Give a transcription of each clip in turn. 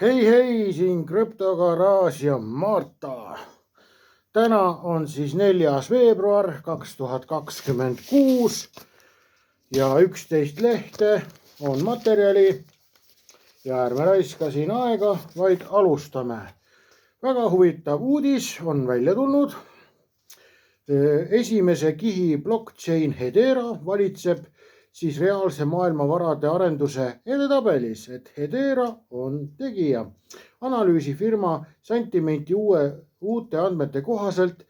Hei, siin krüptogaraaž ja Marta. Täna on siis 4. veebruar 2026 ja 11 lehte on materjali ja ärme raiska siin aega, vaid alustame. Väga huvitav uudis on välja tulnud. Esimese kihi blockchain Hedera valitseb siis reaalse maailma varade arenduse edetabelis, et Hedera on tegija. Analüüsifirma Sentimenti uute andmete kohaselt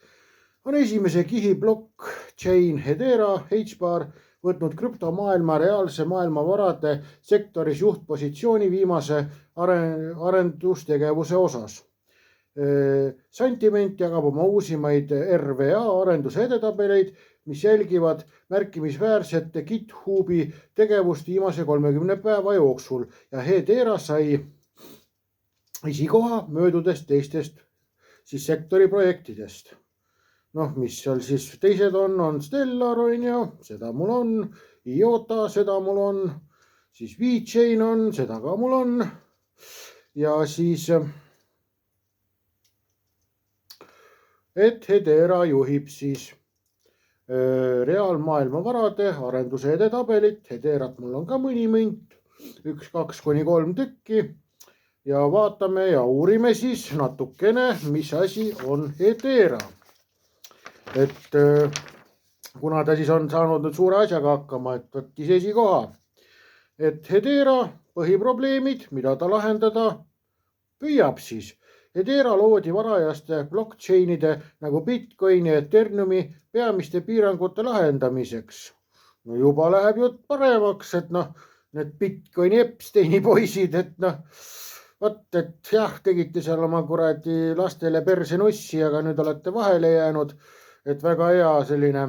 on esimese kihi blockchain Hedera H-bar võtnud krüptomaailma reaalse maailma varade sektoris juhtpositsiooni viimase arendustegevuse osas. Sentiment jagab oma uusimaid RVA arenduse edetabeleid, mis jälgivad märkimisväärset GitHubi tegevust viimase 30 päeva jooksul ja Hedera sai esikoha möödudes teistest siis sektori projektidest. Mis seal siis teised on Stellar seda mul on, IOTA, seda mul on, siis VeChain on, seda ka mul on ja siis et Hedera juhib siis reaalmaailma varade arenduse edetabelit. Hederat mul on ka mõni mõnt, 1, 2 kuni 3 tükki ja vaatame ja uurime siis natukene, mis asi on Hedera. Et kuna ta siis on saanud nüüd suure asjaga hakkama, et võttis esikoha, et Hedera põhiprobleemid, mida ta lahendada püüab siis. Hedera loodi varajaste blockchainide nagu Bitcoini ja Ethereumi peamiste piirangute lahendamiseks. No juba läheb jutt paremaks, et need Bitcoini Epsteini poisid, et et jah, tegite seal oma kuradi lastele perse nussi, aga nüüd olete vahele jäänud, et väga hea selline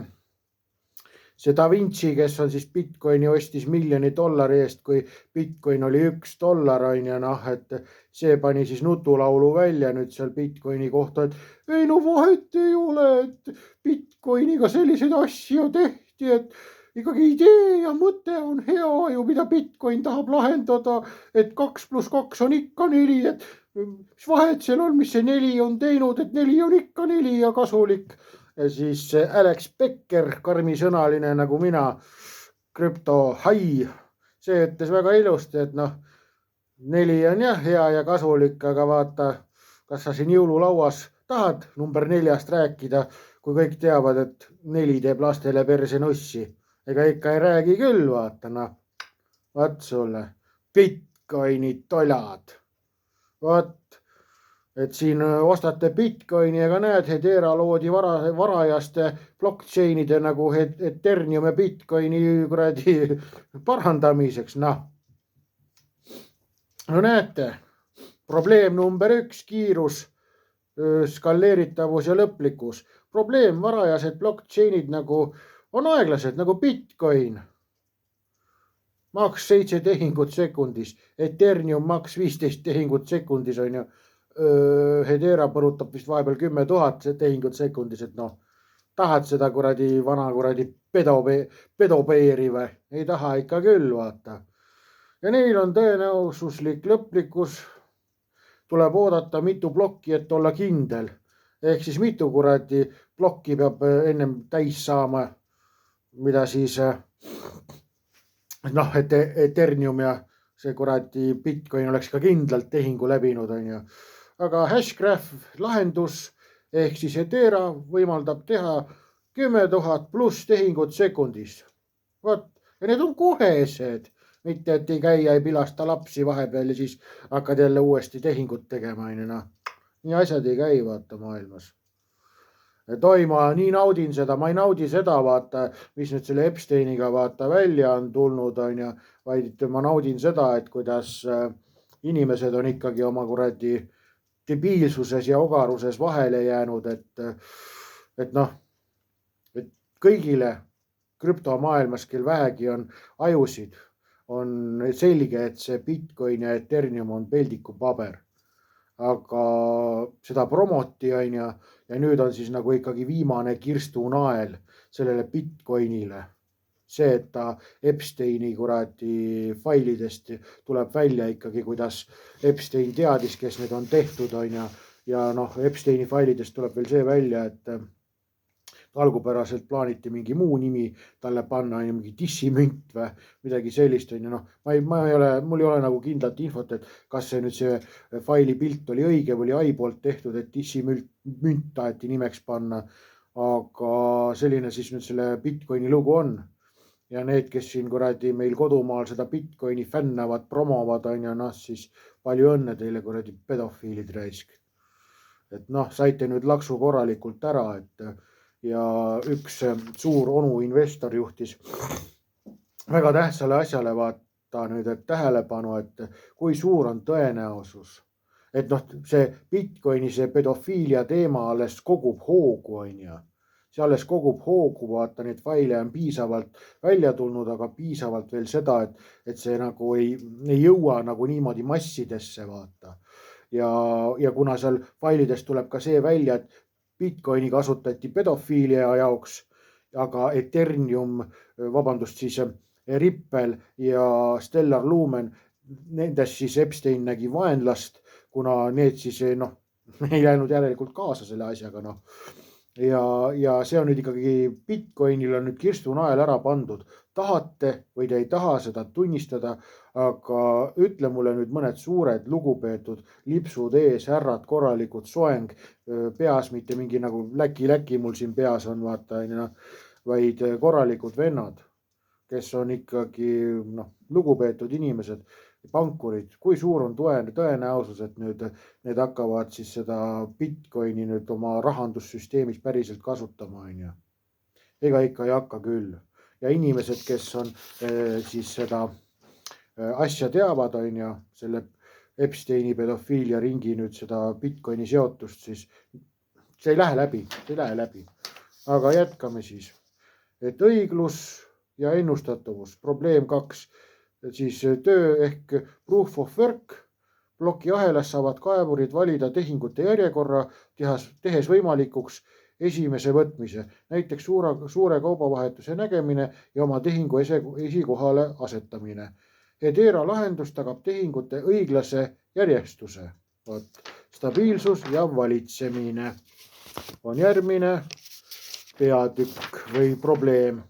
see Da Vinci, kes on siis Bitcoini ostis $1 miljoni eest, kui Bitcoin oli $1, et see pani siis nutulaulu välja nüüd seal Bitcoini kohta, et ei vahet ei ole, et Bitcoiniga selliseid asju tehti, et ikkagi idee ja mõte on hea ju, mida Bitcoin tahab lahendada, et 2 + 2 on ikka 4, et mis vahet seal on, mis see 4 on teinud, et 4 on ikka 4 ja kasulik. Ja siis Alex Becker, karmisõnaline nagu mina, krüptohai, see ütles väga ilusti, et 4 on jah hea ja kasulik, aga vaata, kas sa siin jõululauas tahad number 4-st rääkida, kui kõik teavad, et 4 teeb lastele perse nussi. Ega ikka ei räägi küll, vaata, vaat sulle, Bitcoini tolad. Vaat, et siin ostate Bitcoini, aga näed, Hedera loodi varajaste blockchainide nagu Ethereum ja Bitcoini kuradi parandamiseks. No näete, probleem number 1, kiirus, skaleeritavus ja lõplikkus. Probleem varajased blockchainid nagu on aeglased nagu Bitcoin. Maks 7 tehingut sekundis, Ethereum maks 15 tehingut sekundis on ju. Hedera põrutab vist vahepeal 10 000 tehingut sekundis, et tahad seda kuradi vana kuradi pedopeeri või? Ei taha ikka küll, vaata. Ja neil on tõenäosuslik lõplikkus, tuleb oodata mitu plokki, et olla kindel. Ehk siis mitu kuradi plokki peab ennem täis saama, mida siis et Ethereum ja see kuradi Bitcoin oleks ka kindlalt tehingu läbinud, on ju. Aga Hashgraph lahendus ehk siis Hedera võimaldab teha 10 000 pluss tehingut sekundis. Vaat, ja need on kohesed, mitte et ei käi ja ei pilasta lapsi vahepeal ja siis hakkad jälle uuesti tehingut tegema. Nii asjad ei käi, vaata, maailmas. Ma nii naudin seda, ma ei naudi seda, vaata, mis nüüd selle Epsteiniga vaata välja on tulnud, on ju, vaid ma naudin seda, et kuidas inimesed on ikkagi oma kuradi debiilsuses ja ogaruses vahele jäänud, et kõigile krüptomaailmas, kel vähegi on ajusid, on selge, et see Bitcoin ja Ethereum on peldikupaber. Aga seda promoti on ja nüüd on siis nagu ikkagi viimane kirstunael sellele Bitcoinile. see, et ta Epsteini kuradi failidest tuleb välja ikkagi, kuidas Epstein teadis, kes need on tehtud, on ja noh, Epsteini failidest tuleb veel see välja, et algupäraselt plaaniti mingi muu nimi talle panna, mingi dissimünt või midagi sellist, on noh, mul ei ole nagu kindlat infot, et kas see nüüd see faili pilt oli õige või oli ai poolt tehtud, et dissimünt taheti nimeks panna, aga selline siis nüüd selle Bitcoini lugu on. Ja need, kes siin kuradi meil kodumaal seda Bitcoini fännavad, promovad, on noh, siis palju õnne teile kuradi pedofiilid raisk. Et noh, saite nüüd laksu korralikult ära, et ja üks suur onu investor juhtis väga tähtsale asjale vaata nüüd, et tähelepanu, et kui suur on tõenäosus, et noh, see Bitcoini, see pedofiilia teema alles kogub hoogu, on see alles kogub hoogu, vaata neid faile on piisavalt välja tulnud, aga piisavalt veel seda, et see nagu ei jõua nagu niimoodi massidesse vaata. Ja kuna seal failidest tuleb ka see välja, et Bitcoini kasutati pedofiilia jaoks, aga Ethereum, vabandust siis Ripple ja Stellar Lumen, nendes siis Epstein nägi vaenlast, kuna need siis noh, ei läinud järelikult kaasa selle asjaga noh. Ja see on nüüd ikkagi Bitcoinil on nüüd kirstunael ära pandud. Tahate või te ei taha seda tunnistada, aga ütle mulle nüüd mõned suured lugupeetud lipsud ees, härrad, korralikud soeng peas, mitte mingi nagu läki mul siin peas on, vaata, vaid korralikud vennad, kes on ikkagi lugupeetud inimesed, pankurid, kui suur on tõenäosus, et nüüd need hakkavad siis seda Bitcoini nüüd oma rahandussüsteemis päriselt kasutama, on ega ikka ei hakka küll. Ja inimesed, kes on siis seda asja teavad, on selle Epsteini pedofiilia ringi nüüd seda Bitcoini seotust, siis see ei lähe läbi. Aga jätkame siis, et õiglus ja ennustatavus, probleem 2. Siis töö ehk proof of work, plokiahelas saavad kaevurid valida tehingute järjekorra, tehes võimalikuks esimese võtmise, näiteks suure kaubavahetuse nägemine ja oma tehingu esikohale asetamine. Hedera lahendus tagab tehingute õiglase järjestuse. Stabiilsus ja valitsemine on järgmine peatükk või probleem.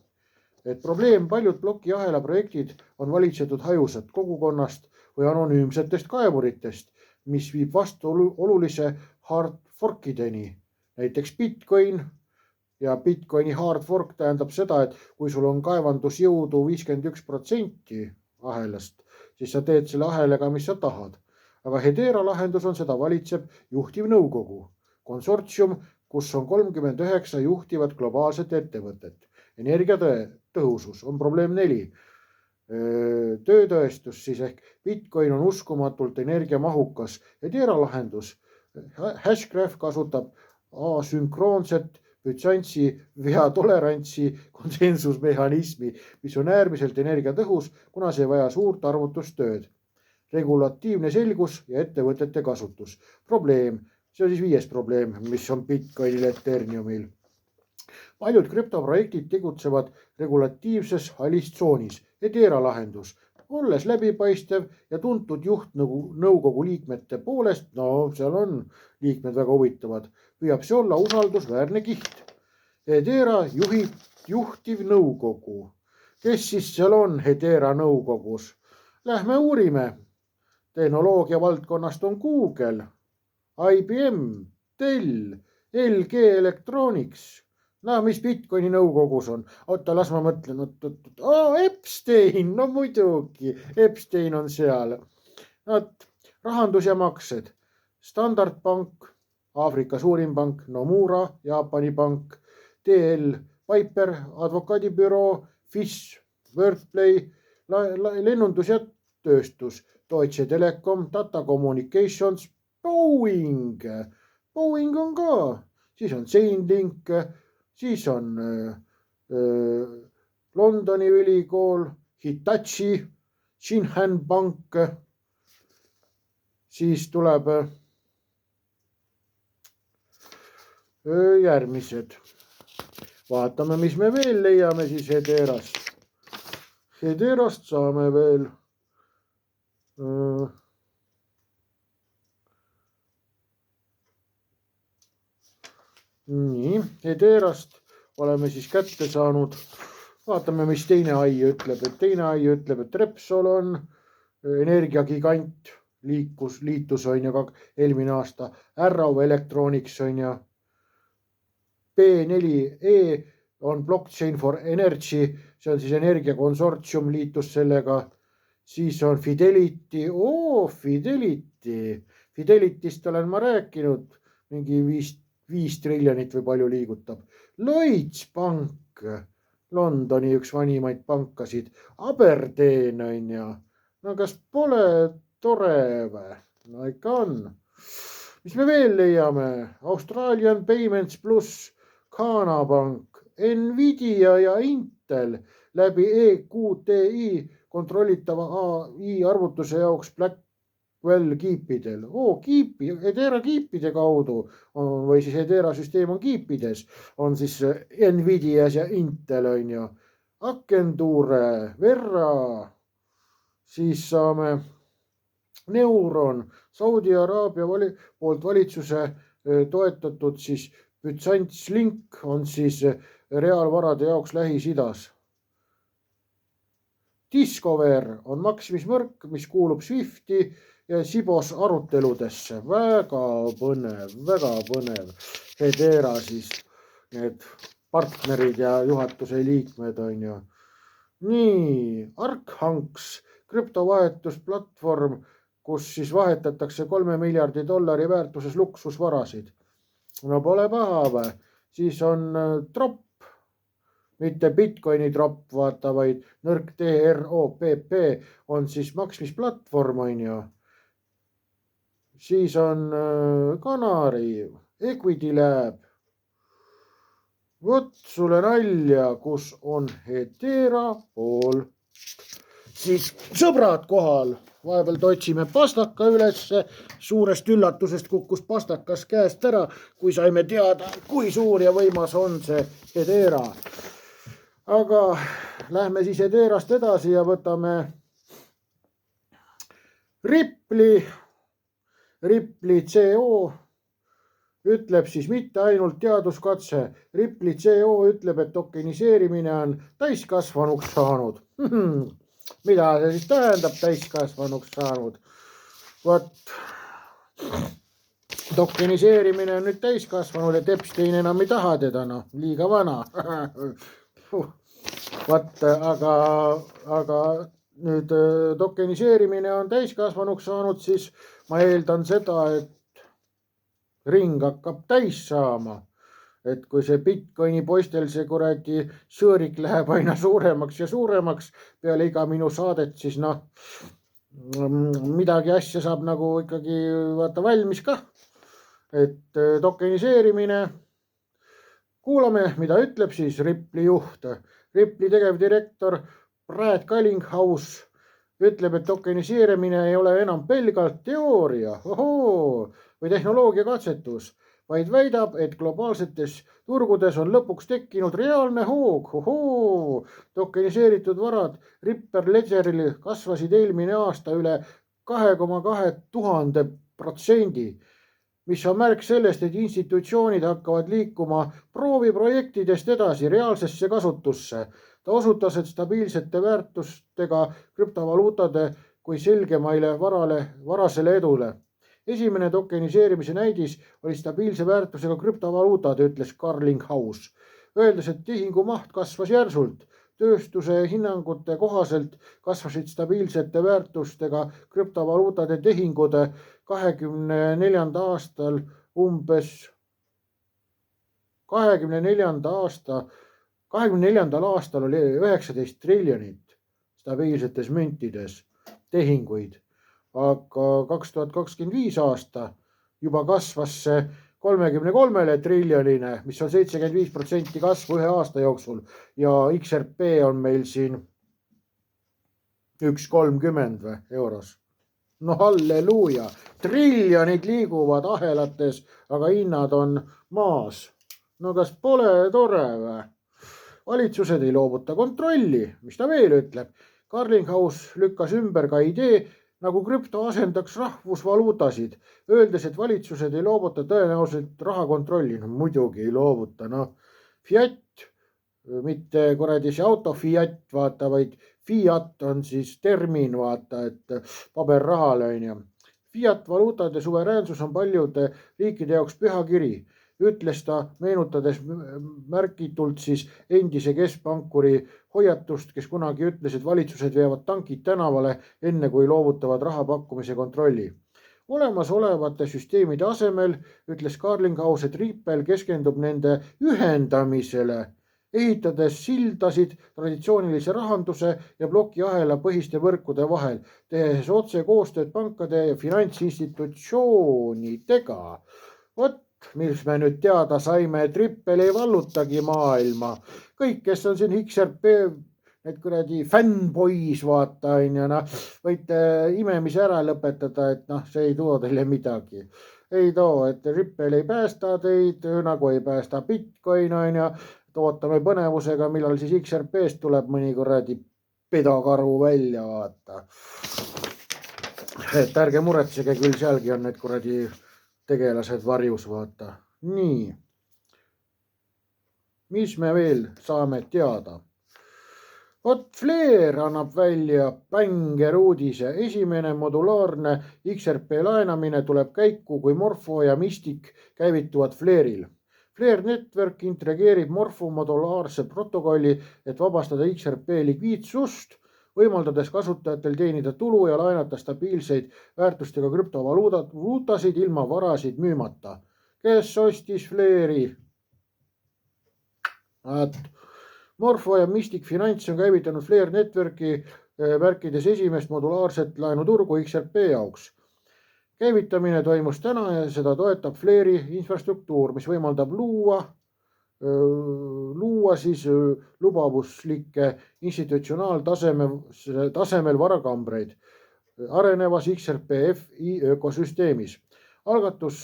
Et probleem paljud plokiahela projektid on valitsetud hajusat kogukonnast või anonüümsetest kaevuritest, mis viib vastu olulise hard forkideni. Näiteks Bitcoin ja Bitcoini hard fork tähendab seda, et kui sul on kaevandusjõudu 51% ahelast, siis sa teed selle ahelaga, mis sa tahad. Aga Hedera lahendus on seda valitseb juhtiv nõukogu, konsortsium, kus on 39 juhtivat globaalset ettevõtet. Energiatõhusus on probleem 4. Töötõestus siis ehk Bitcoin on uskumatult energiamahukas. Hedera lahendus. Hashgraph kasutab asünkroonset bütsantsi veatolerantsi konsensusmehhanismi, mis on äärmiselt energiatõhus, kuna see vaja suurt arvutustööd. Regulatiivne selgus ja ettevõtete kasutus. Probleem. See on siis 5. probleem, mis on Bitcoinil Ethereumil. Paljud krüptoprojektid tegutsevad regulatiivses hallis tsoonis. Hedera lahendus, olles läbipaistev ja tuntud juhtnõukogu liikmete poolest, no seal on liikmed väga huvitavad, püüab see olla usaldusväärne kiht. Hedera juhtiv nõukogu. Kes siis seal on Hedera nõukogus? Lähme uurime. Tehnoloogia valdkonnast on Google, IBM, Dell, LG Electronics. No mis Bitcoini nõukogus on? Oota, las ma mõtlen. Epstein, no muidugi. Epstein on seal. Rahandus ja maksed. Standard Bank, Aafrika suurim pank, Nomura, Jaapani pank, DL, Piper, advokaadibüroo, Fish, Wordplay, lennundus ja tööstus, Deutsche Telekom, Tata Communications, Boeing on ka, siis on Chainlink, siis on Londoni ülikool, Hitachi, Shinhan Bank, siis tuleb järgmised. Vaatame, mis me veel leiame siis Hederast. Hederast saame veel nii, Hederast oleme siis kätte saanud. Vaatame, mis teine ai ütleb, et teine ai ütleb, et Repsol on energiagigant, liitus on ju eelmine aasta, Arrow Electronics on ju, B4E on Blockchain for Energy, see on siis energiakonsortsium, liitus sellega, siis on Fidelity, Fidelityst olen ma rääkinud, mingi 5 triljonit või palju liigutab. Lloyds Pank, Londoni üks vanimaid pankasid, Aberdeen on ju. No kas pole tore või? No ikka on. Mis me veel leiame? Australian Payments Plus, Ghana Pank, Nvidia ja Intel läbi EQTI kontrollitava AI arvutuse jaoks Blackwell kiipidel. Hedera kiipide kaudu või siis Hedera süsteem on kiipides, on siis Nvidias ja Intel on ju. Akendure, Verra, siis saame Neuron, Saudi Araabia poolt valitsuse toetatud siis Byzance Link on siis reaalvarade jaoks Lähis-Idas. Discover on maksmismõrk, mis kuulub Swifti ja Sibos aruteludesse. Väga põnev. Hedera siis need partnerid ja juhatuse liikmed on ju. Nii, Arkhanks, krüptovahetusplatvorm, kus siis vahetatakse 3 miljardi dollari väärtuses luksusvarasid. No pole paha või? Siis on Drop, mitte Bitcoini Drop, vaata, vaid nõrk DROPP on siis maksmisplatvorm on ju. Siis on Canary, Equity Lab. Vot sulle nalja, kus on Hedera pool. Siis sõbrad kohal. Vahepeal otsime pastaka ülesse, suurest üllatusest kukkus pastakas käest ära, kui saime teada, kui suur ja võimas on see Hedera. Aga lähme siis Hederast edasi ja võtame Ripli CO ütleb siis mitte ainult teaduskatse. Ripli CO ütleb, et tokeniseerimine on täiskasvanuks saanud. Mida see siis tähendab täiskasvanuks saanud? Vot, tokeniseerimine on nüüd täiskasvanud, et Epstein enam ei taha teda, noh, liiga vana. Vot, aga nüüd tokeniseerimine on täiskasvanuks saanud, siis ma eeldan seda, et ring hakkab täis saama. Et kui see Bitcoini poistel see kuradi sõõrik läheb aina suuremaks ja suuremaks peale iga minu saadet, siis noh, midagi asja saab nagu ikkagi vaata valmis ka. Et tokeniseerimine, kuulame, mida ütleb siis Ripli juht. Ripli tegevdirektor Brad Garlinghouse ütleb, et tokeniseerimine ei ole enam pelgalt teooria või tehnoloogia katsetus, vaid väidab, et globaalsetes turgudes on lõpuks tekkinud reaalne hoog. Tokeniseeritud varad Ripper Ledgeril kasvasid eelmine aasta üle 2,2%, mis on märk sellest, et institutsioonid hakkavad liikuma prooviprojektidest edasi reaalsesse kasutusse. Ta osutas, et stabiilsete väärtustega krüptovaluutade kui selgemaile varasele edule. Esimene tokeniseerimise näidis oli stabiilse väärtusega krüptovaluutad, ütles Garlinghouse, öeldes, et tehingu maht kasvas järsult. Tööstuse hinnangute kohaselt kasvasid stabiilsete väärtustega krüptovaluutade tehingud 24. aastal umbes 24. aastal oli 19 triljonit stabiilsetes müntides tehinguid. Aga 2025 aasta juba kasvas see 33 triljonine, mis on 75% kasvu ühe aasta jooksul ja XRP on meil siin 1,30 euros. No halleluuja, triljonid liiguvad ahelates, aga hinnad on maas. No kas pole tore või? valitsused ei loovuta kontrolli. Mis ta veel ütleb? Carlinghouse lükkas ümber ka idee, nagu krüpto asendaks rahvusvaluutasid, öeldes, et valitsused ei loovuta tõenäoliselt rahakontrolli. No muidugi ei loovuta, Fiat, mitte kuradi see auto Fiat, vaata, vaid Fiat on siis termin, vaata, et paberrahale on ju. Fiat valuutade suveräänsus on paljude riikide jaoks pühakiri, ütles ta, meenutades märgitult siis endise keskpankuri hoiatust, kes kunagi ütles, et valitsused veavad tankid tänavale, enne kui loovutavad raha pakkumise kontrolli. Olemasolevate süsteemide asemel ütles Carlinghouse, et Ripple keskendub nende ühendamisele, ehitades sildasid traditsioonilise rahanduse ja plokiahela põhiste võrkude vahel, tehes otse koostööd pankade ja finantsinstitutsioonidega. Vot, mis me nüüd teada saime, et Ripple ei vallutagi maailma. Kõik, kes on siin XRP, need kuradi fännboys, vaata, võite imemise ära lõpetada, et see ei too teile midagi. Ei too, et Ripple ei päästa teid, nagu ei päästa Bitcoin, ootame põnevusega, millal siis XRP-st tuleb mõni kuradi pedokaru välja, vaata. Et ärge muretsege, küll sealgi on need kuradi tegelased varjus, vaata. Nii. Mis me veel saame teada? Vot Flare annab välja bängeruudise. Esimene modulaarne XRP laenamine tuleb käiku, kui Morpho ja Mystic käivituvad Flare'il. Flare Network integreerib Morpho modulaarse protokolli, et vabastada XRP likviidsust, võimaldades kasutajatel teenida tulu ja laenata stabiilseid väärtustega krüptovaluutasid ilma varasid müümata. Kes ostis Flare'i? Morpho ja Mystic Finance on käivitanud Flare Networki märkides esimest modulaarset laenuturgu XRP jaoks. Käivitamine toimus täna ja seda toetab Flare'i infrastruktuur, mis võimaldab luua siis lubavuslikke institutsionaaltasemel varakambreid arenevas XRP FI ökosüsteemis. Algatus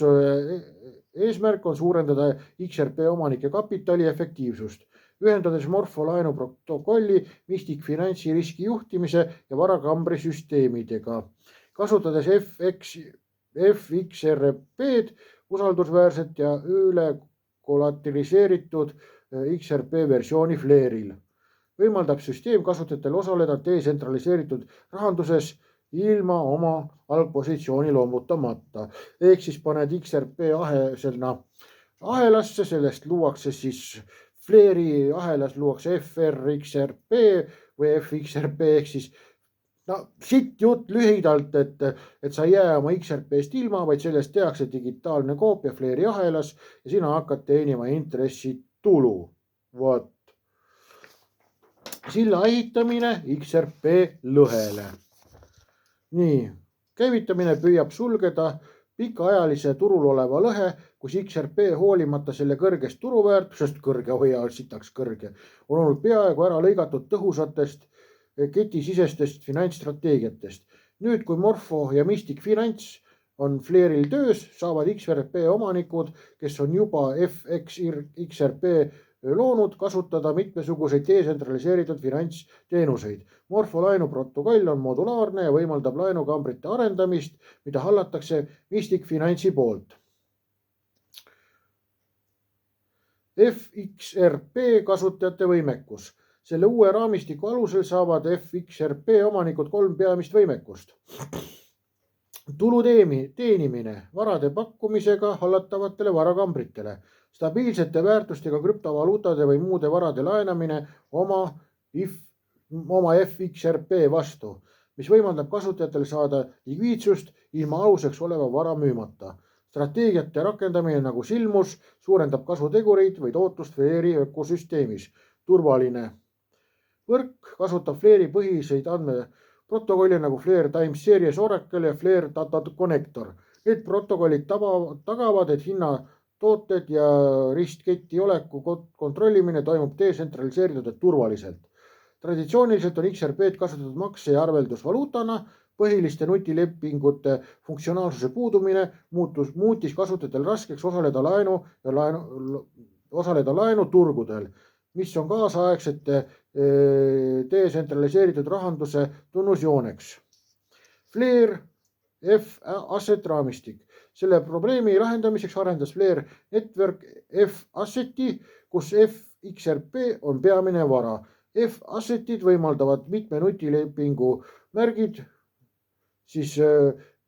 eesmärk on suurendada XRP omanike kapitali efektiivsust, ühendades Morpho laenuprotokolli Mystic Finance'i riskijuhtimise ja varakambri süsteemidega. Kasutades FXRP-d, usaldusväärset ja üle kollateraliseeritud XRP versiooni Flare'il. Võimaldab süsteem kasutajatel osaleda detsentraliseeritud rahanduses ilma oma algpositsiooni loovutamata. Ehk siis paned XRP ahelasse, sellest luuakse siis Flare'i ahelas luuakse FRXRP või FXRP ehk siis siit jutt lühidalt, et sa ei jää oma XRP-st ilma, vaid sellest tehakse digitaalne koopia Flare'i ahelas ja sina hakkad teenima intressitulu. Vot. Silla ehitamine XRP lõhele. Nii, käivitamine püüab sulgeda pikaajalise turul oleva lõhe, kus XRP hoolimata selle kõrgest turuväärtusest, kõrge hoia sitaks kõrge, on olnud peaaegu ära lõigatud tõhusatest ketisisestest finantsstrateegiatest. Nüüd, kui Morpho ja Mystic Finance on Flare'il töös, saavad XRP omanikud, kes on juba FXRP loonud, kasutada mitmesuguseid detsentraliseeritud finantsteenuseid. Morpho laenuprotokoll on modulaarne ja võimaldab laenukambrite arendamist, mida hallatakse Mystic Finance'i poolt. FXRP kasutajate võimekus. Selle uue raamistiku alusel saavad FXRP omanikud 3 peamist võimekust. Tulu teenimine varade pakkumisega hallatavatele varakambritele, stabiilsete väärtustega krüptovaluutade või muude varade laenamine oma FXRP vastu, mis võimaldab kasutajatel saada likviidsust ilma aluseks oleva vara müümata. Strateegiate rakendamine nagu silmus suurendab kasutegureid või tootlust Flare'i ökosüsteemis. Turvaline. Võrk kasutab Flare'i põhiseid andmeprotokolle nagu Flare Time Series Oracle ja Flare Data Connector. Need protokollid tagavad, et hinnatooted ja ristketi oleku kontrollimine toimub detsentraliseeritud ja turvaliselt. Traditsiooniliselt on XRP-d kasutatud makse- ja arveldusvaluutana. Põhiliste nutilepingute funktsionaalsuse puudumine muutis kasutajatel raskeks osaleda laenuturgudel. mis on kaasaegsete detsentraliseeritud rahanduse tunnusjooneks. Flair F asset raamistik. Selle probleemi lahendamiseks arendas Flair Network F asseti, kus XRP on peamine vara. F assetid võimaldavad mitme nutilepingu märgid siis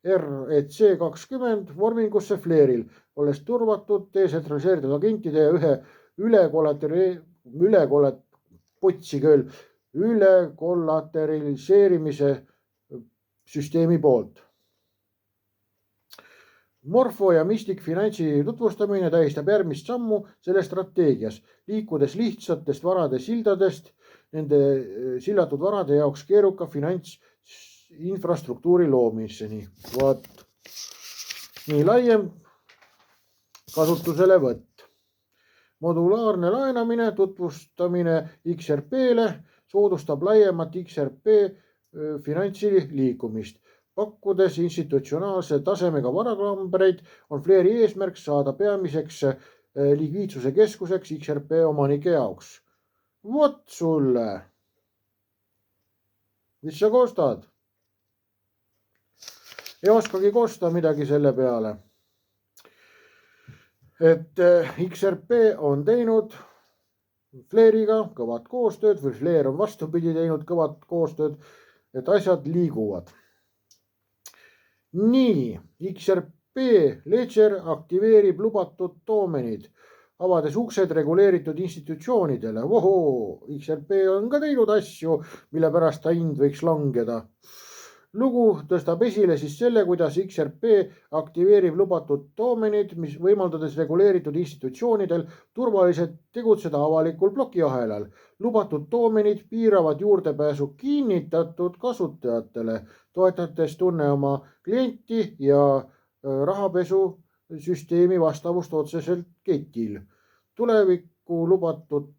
REC20 vormingusse Flairil, olles turvatud detsentraliseeritud agentide ja ülekolateriseerimise süsteemi poolt. Morpho ja Mystic Finantsi tutvustamine tähistab järgmist sammu selles strateegias, liikudes lihtsatest varade sildadest nende sillatud varade jaoks keeruka finantsinfrastruktuuri loomiseni. Vaat nii laiem kasutuselevõtt. Modulaarne laenamine, tutvustamine XRP-le soodustab laiemat XRP finantsi liikumist. Pakkudes institutsionaalse tasemega varaklambereid on Flairi eesmärk saada peamiseks likviidsuse keskuseks XRP omanike jaoks. Vot sulle. Mis sa kostad? Ei oskagi kosta midagi selle peale. Et XRP on teinud Flairiga kõvat koostööd või Flair on vastupidi teinud kõvat koostööd, et asjad liiguvad. Nii, XRP Ledger aktiveerib lubatud toomenid, avades uksed reguleeritud institutsioonidele. Vohoo, XRP on ka teinud asju, mille pärast ta hind võiks langeda. Lugu tõstab esile siis selle, kuidas XRP aktiveerib lubatud toomenid, mis võimaldades reguleeritud institutsioonidel turvaliselt tegutseda avalikul plokiahelal. Lubatud toomenid piiravad juurdepääsu kinnitatud kasutajatele, toetades tunne oma klienti ja rahapesusüsteemi vastavust otseselt ketil. Tulevikku lubatud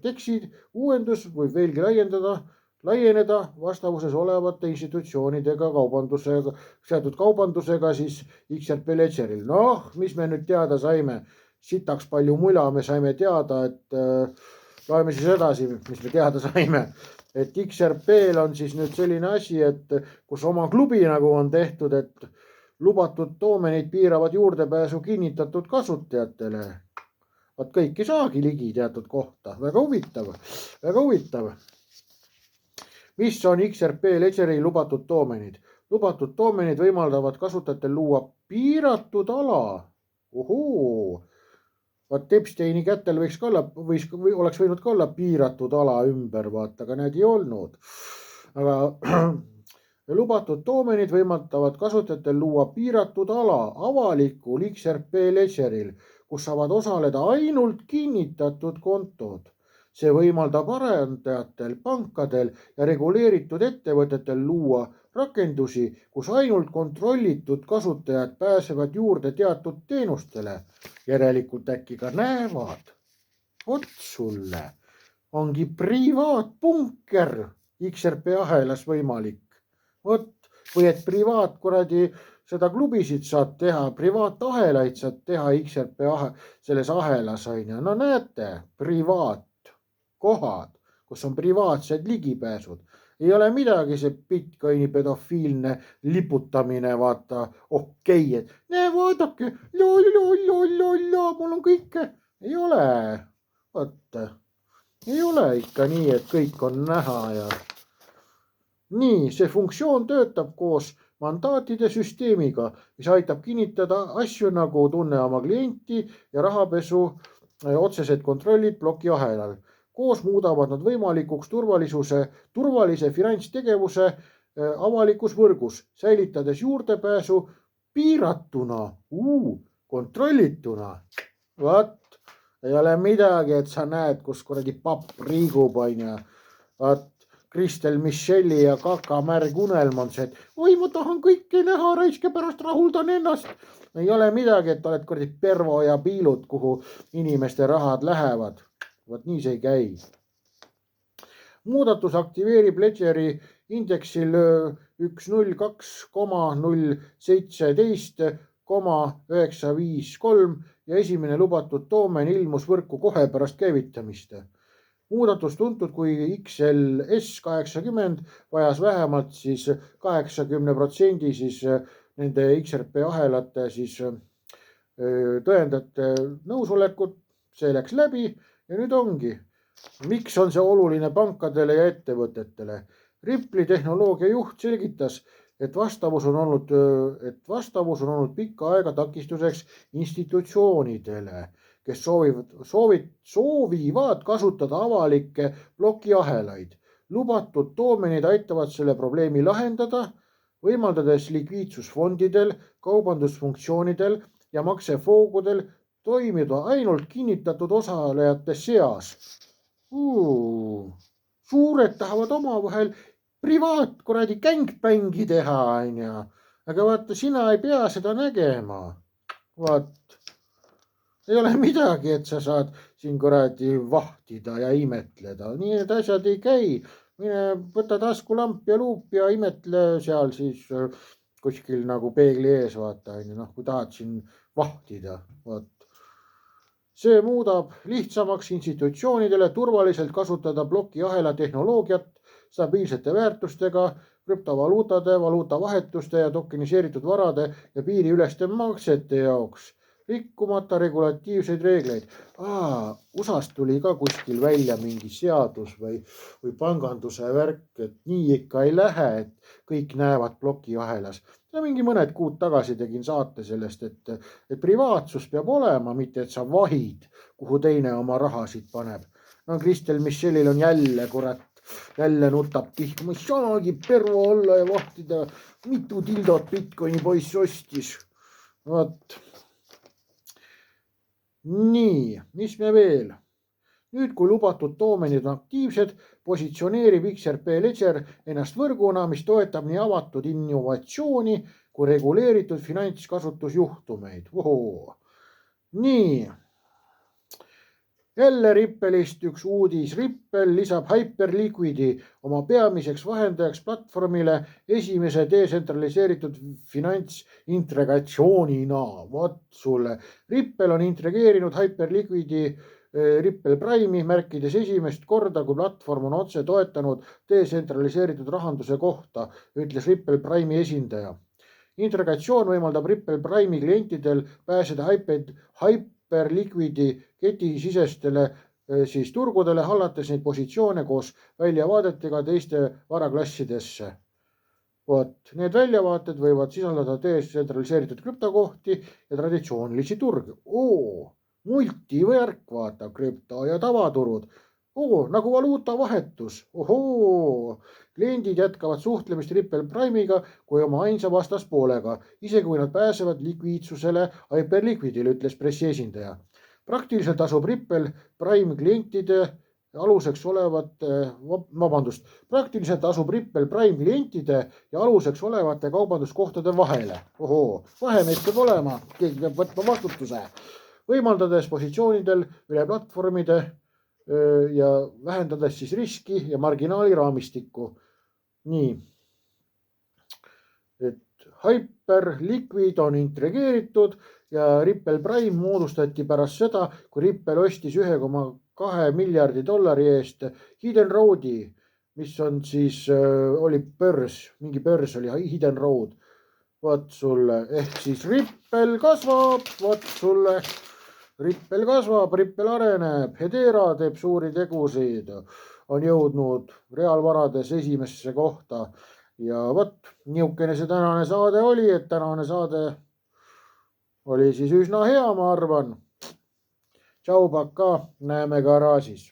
teksid uuendus võib veelgi laieneda vastavuses olevate institutsioonidega seatud kaubandusega siis XRP Ledgeril. Noh, mis me nüüd teada saime? Sitaks palju mula me saime teada, et loeme siis edasi, mis me teada saime. Et XRP-l on siis nüüd selline asi, et kus oma klubi nagu on tehtud, et lubatud toomenid piiravad juurdepääsu kinnitatud kasutajatele. Vaat kõik ei saagi ligi teatud kohta. Väga huvitav, väga huvitav. Mis on XRP Ledgeri lubatud toomenid? Lubatud toomenid võimaldavad kasutajatel luua piiratud ala. Ohoo! Vaat Epsteini kätel oleks võinud ka olla piiratud ala ümber, vaata, aga need ei olnud. Aga lubatud toomenid võimaldavad kasutajatel luua piiratud ala avalikul XRP Ledgeril, kus saavad osaleda ainult kinnitatud kontod. See võimaldab arendajatel, pankadel ja reguleeritud ettevõtetel luua rakendusi, kus ainult kontrollitud kasutajad pääsevad juurde teatud teenustele. Järelikult äkki ka näevad. Vot sulle. Ongi privaatpunker XRP ahelas võimalik. Vot, või et privaatkuradi seda klubisid saad teha, privaatahelaid saad teha XRP selles ahelas. No näete, kohad, kus on privaatsed ligipääsud. Ei ole midagi see Bitcoini pedofiilne liputamine, vaata, okei, et vaadake, mul on kõike. Ei ole, vaata, ei ole ikka nii, et kõik on näha ja nii, see funktsioon töötab koos mandaatide süsteemiga, mis aitab kinnitada asju nagu tunne oma klienti ja rahapesu otsesed kontrollid plokiahelal. Koos muudavad nad võimalikuks turvalise finantstegevuse avalikus võrgus, säilitades juurdepääsu piiratuna, kontrollituna. Vaat, ei ole midagi, et sa näed, kus kuradi papp riigub, ja vaat Kristel Michelli ja Kaka Märg unelm on see, et oi, ma tahan kõike näha, raiske pärast rahuldan ennast. Ei ole midagi, et oled kuradi pervo ja piilud, kuhu inimeste rahad lähevad. Vaat nii see ei käi. Muudatus aktiveerib Ledgeri indeksil 102,017,953 ja esimene lubatud toomen ilmus võrku kohe pärast käivitamist. muudatus tuntud kui XLS 80 vajas vähemalt siis 80% siis nende XRP ahelate siis tõendajate nõusolekut, see läks läbi ja nüüd ongi, miks on see oluline pankadele ja ettevõtetele. Ripple'i tehnoloogia juht selgitas, et vastavus on olnud pikka aega takistuseks institutsioonidele, kes soovivad kasutada avalikke plokiahelaid. Lubatud toomenid aitavad selle probleemi lahendada, võimaldades likviidsusfondidel, kaubandusfunktsioonidel ja maksefoogudel toimida ainult kinnitatud osalejate seas. Suured tahavad omavahel privaatkuradi gängbängi teha, onju. Aga vaata, sina ei pea seda nägema. Vaat, ei ole midagi, et sa saad siin kuradi vahtida ja imetleda. Nii need asjad ei käi. Mine võta taskulamp ja luup ja imetle seal siis kuskil nagu peegli ees, vaata, kui tahad siin vahtida. Vaat. See muudab lihtsamaks institutsioonidele turvaliselt kasutada plokiahela tehnoloogiat stabiilsete väärtustega, krüptovaluutade, valuutavahetuste ja tokeniseeritud varade ja piiriüleste maksete jaoks, rikkumata regulatiivseid reegleid. USA-st tuli ka kuskil välja mingi seadus või panganduse värk, et nii ikka ei lähe, et kõik näevad plokiahelas. Ja mingi mõned kuud tagasi tegin saate sellest, et privaatsus peab olema, mitte et sa vahid, kuhu teine oma rahasid paneb. No Kristel Michelil on jälle nutab tihti, ma ei saagi pervo olla ja vahtida, mitu tildot Bitcoini poiss ostis. Vaat. Nii, mis me veel? Nüüd, kui lubatud toomenid on aktiivsed, positsioneerib XRP Ledger ennast võrguna, mis toetab nii avatud innovatsiooni kui reguleeritud finantskasutusjuhtumeid. Nii, jälle Ripple'ist üks uudis. Ripple lisab Hyperliquidi oma peamiseks vahendajaks platvormile esimese detsentraliseeritud finantsintegratsioonina. Vaat sulle. Ripple on integreerinud Hyperliquidi Ripple Prime'i, märkides esimest korda, kui platvorm on otse toetanud detsentraliseeritud rahanduse kohta, ütles Ripple Prime'i esindaja. Integratsioon võimaldab Ripple Prime'i klientidel pääseda Hyperliquidi ketisisestele siis turgudele, hallates neid positsioone koos väljavaadetega teiste varaklassidesse. Need väljavaated võivad sisaldada detsentraliseeritud krüptokohti ja traditsioonilisi turge. Multivärk, vaata, krüpto ja tavaturud. Nagu valuutavahetus. Kliendid jätkavad suhtlemist Ripple Prime'iga kui oma ainsa vastaspoolega, isegi kui nad pääsevad likviidsusele Hyperliquidile, ütles pressiesindaja. Praktiliselt asub Ripple Prime klientide aluseks olevate kaubanduskohtade vahele. Vahemees peab olema, keegi peab võtma vastutuse. Võimaldades positsioonidel üle platvormide ja vähendades siis riski ja marginaali raamistikku. Nii, et Hyperliquid on integreeritud ja Ripple Prime moodustati pärast seda, kui Ripple ostis $1,2 miljardi eest Hidden Road'i, mis on siis, oli börs, mingi börs oli Hidden Road. Vaat sulle, ehk siis Ripple kasvab, vaat sulle. Ripple kasvab, Ripple areneb, Hedera teeb suuri tegusid, on jõudnud reaalvarades esimesse kohta ja vot, niisugune see tänane saade oli, et tänane saade oli siis üsna hea, ma arvan. Tšau, paka, näeme garaažis.